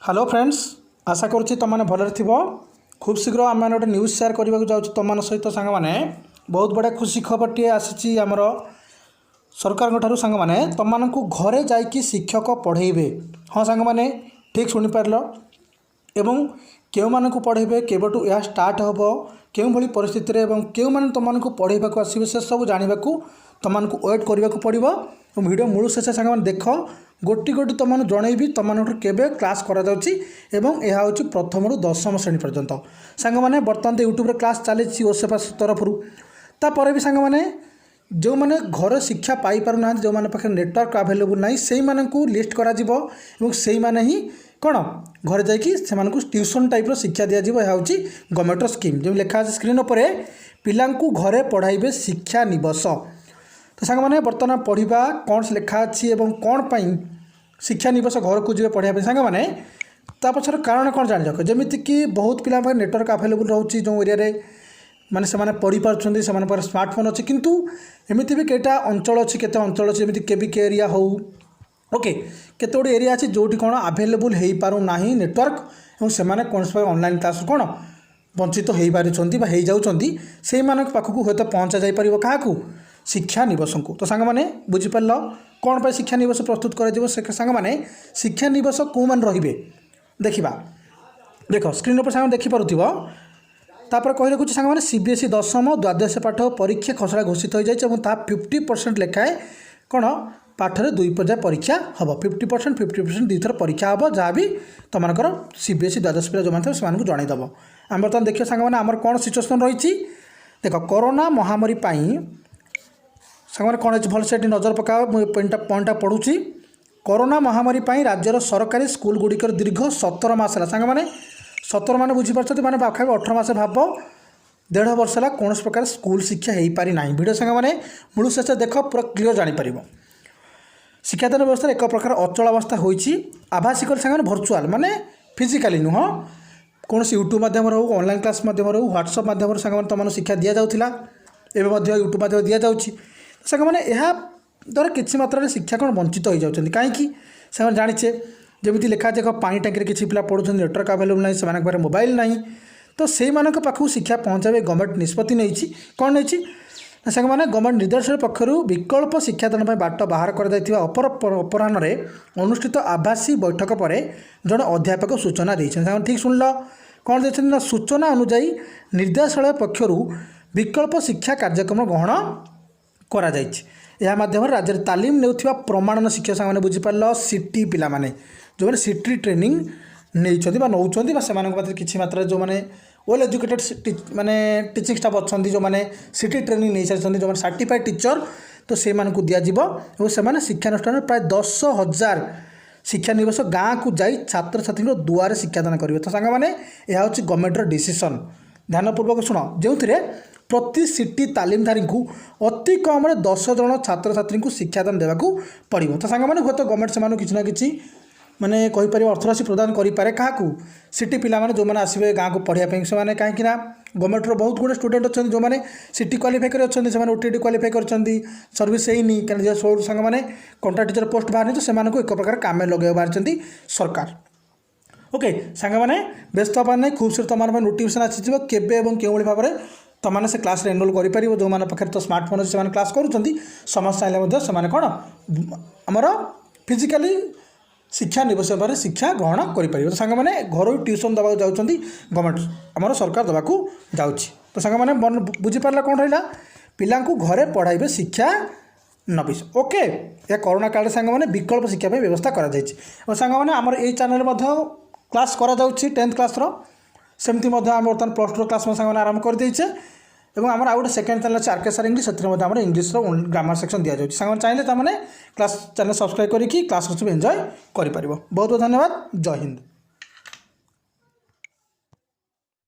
Hello friends, आशा करुच्ची तुमने भलरे थी। खूब शीघ्र आम गोटे न्यूज शेयर करने जाऊँ तुम सहित सांग मैंने बहुत बड़ा खुशी खबर टी आसी आमर सरकार ठार सांग मैंने तुमको घरे जाकि शिक्षक पढ़ेबे। हाँ सांग मैंने ठीक शुणी पार एवं क्यों मानक पढ़ेबे केबठू यह स्टार्ट हम क्यों भली परिस्थिति रे एवं क्यों माने तुमको पढ़ेबा आसवे से सब जानवा तुमको वेट करने को पड़ो। वीडियो मूल शेष सांग मैंने देख गोटी गोटी तुमने जनईबी तुम केवे क्लास करा एवं यह हूँ प्रथम रु दशम श्रेणी पर्यंत सांग मैंने बर्तमान तो यूट्यूब क्लास चली ओएफएफआई तरफर तापर भी सांग मैंने जो मैंने घर शिक्षा पाई पारना जो मैंने पाखे नेटवर्क अवेलेबल ना से लिस्ट करा से मैंने ही कौन घर जाकि ट्यूशन टाइप शिक्षा दि जाए। यह हूँ गवर्नमेंट स्कीम जो लिखा स्क्रीन पर पिला घरे पढ़ाइबे शिक्षा निबस। तो सांग मैंने बर्तमान पढ़ा कौन से लिखा अच्छी कौन पाई शिक्षा निबस घर को जी पढ़ाई सांग मैंने पछर कारण कौन जान जाक जमीक बहुत पिला नेटवर्क अवेलेबल रोचे जो एरिया माने से माने पढ़ी पार्टी से स्मार्टफोन अच्छी किंतु एमती भी कईटा अंचल अच्छी केते अंचल अच्छी जमी केबिक एरिया हो ओके केते गोटे एरिया अच्छी जोटी कौन अवेलेबल हो पार ना नेटवर्क और से कौन से ऑनलाइन क्लास कौन वंचित हो पारि से पाखक हूँ पहुँचा जापर क्या शिक्षा निबस को। तो सांग मैंने बुझीपार कौन पर शिक्षा निबस प्रस्तुत कर सांग मैंने शिक्षा निबस कौ मान रे देखा देख स्क्रीन पर सांग देखिपुर तापर कही रखुच्छी सांग मैंने सीबीएसई दशम द्वादश पाठ परीक्षा खसड़ा घोषित हो जाए 50% लेखाएं कौन पाठर 2 पर्याय परीक्षा हम 50% दुई थर परीक्षा हम जहाँ भी तुमकर सीबीएसई द्वादश पिला जो मैंने से जनईदेव। आम बर्तमान देखिए सांग मैंने आमर कौन सिचुएसन रही देख कोरोना महामारी सांग कौन भल से नजर पका पॉइंटा पढ़ुची। कोरोना महामारी राज्यर सरकारी स्कूल गुड़िकर दीर्घ 17 मास है सांग मैंने 17 मान बुझीपार मैंने पाखा 18 मास भाव 1.5 वर्ष है कौन प्रकार स्कूल शिक्षा हो पारि ना। भिडियो सांग मैंने मूल शेष देख पूरा क्लीयर जापर शिक्षादान व्यवस्था एक प्रकार अचल अवस्था होती आभासिक सांगे भर्चुआल माने फिजिकाली नुह कौन यूट्यूब मध्यम हो ऑनलाइन क्लास मध्यम हो व्हाट्सएप मध्यम सांगे तुम शिक्षा दि जाऊला एवं यूट्यूब मध्यम दि जाऊँगी सांग मैंने यह द्वारा किसी मात्रा शिक्षा कौन वंचित हो जाती कहीं सांगे जाचे जमी लिखा देख पानी टांकी किसी पिला पढ़ुं नेटवर्क अवेलेबल ना से मोबाइल ना तो से पाखक शिक्षा पहुँचावे गवर्नमेंट निष्पत्ति नहीं कौन नहीं सांग मैंने गवर्नमेंट निर्देशन पक्षर विकल्प शिक्षादान बाट बाहर अपराह्न अनुष्ठित आभासी बैठक पर जड़े अध्यापक सूचना देते ठीक शुणल कौन देते सूचना अनुजाई निर्देशालय पक्षर विकल्प शिक्षा कार्यक्रम ग्रहण करा यह माध्यम राज्य तालीम नेउथिबा प्रमाणन शिक्षा सांग मैंने बुझीपार सिटी पिला माने जो मैंने सिटी ट्रेनिंग नहीं नौकरी से किसी मात्रा जो मैंने वेल एजुकेटेड माने टीचिंग स्टाफ अच्छा जो मैंने सिटी ट्रेनिंग नहीं सारी जो मैंने सर्टिफाइड टीचर तो से दिज्व और से शिक्षानुष्ठान प्राय 10,000 शिक्षा निवास गाँव को जाई छात्र छात्री दुआरे शिक्षादान करेंगे। तो सांग मैंने यह हूँ गवर्नमेंटर डिसीजन ध्यानपूर्वक शुण जो प्रति सिटी तालीमधारी को अति कम 10 जन छात्र छात्री को शिक्षादान देवाक पड़ो। तो सांग मैंने हूँ गवर्नमेंट से किसी ना कि माने कहीपर अर्थराशि प्रदान करें क्या सिटी पिला जो मैंने आसवे गाँव को पढ़ाई से कहीं गवर्नमेंट बहुत गुड़े स्टूडेंट अच्छा जो मैंने सिटी क्वालिफाई कर ओटीटी क्वालिफाई कर सर्विस होनी कहीं सांग मैंने कंट्राक्ट टीचर पोस्ट बाहर तो से एक प्रकार काम लगे बाहर सरकार ओके सांग मैंने व्यस्त हबार ना खूब शीघ्र तुम नोटिफिकेशन आसीज केवे क्यों भाव में तुमने से क्लास एनरोल कर जो मैंने पाखे तो स्मार्टफोन अच्छे से क्लास करुँच समस्त चाहिए से कौन आमर फिजिकाली शिक्षा निवस भाव शिक्षा ग्रहण करें। तो सांग मैंने घर ट्यूशन दवा जाऊँगी गवर्नमेंट आमर सरकार देवाक जाऊँगी। तो सांग मैंने बुझीपार कौन रहा पिला घरे पढ़ाइबे शिक्षा नबीस ओके या कोरोना काल सांग मैंने विकल्प शिक्षा व्यवस्था कर सांग मैंने आमर यही चैनल क्लास करा 10th क्लास सेमती आम बर्तमान +2 क्लास सांग आरंभ कर देचे और आम गोटे सेकेंड चैनल अच्छे आरके सर इंग्लिश से इंग्लिश ग्रामर सेक्शन दि जाऊँगी सांग चाहिए क्लास चैनल सब्सक्राइब करके क्लास सब एंजॉय कर बहुत बहुत धन्यवाद। जय हिंद।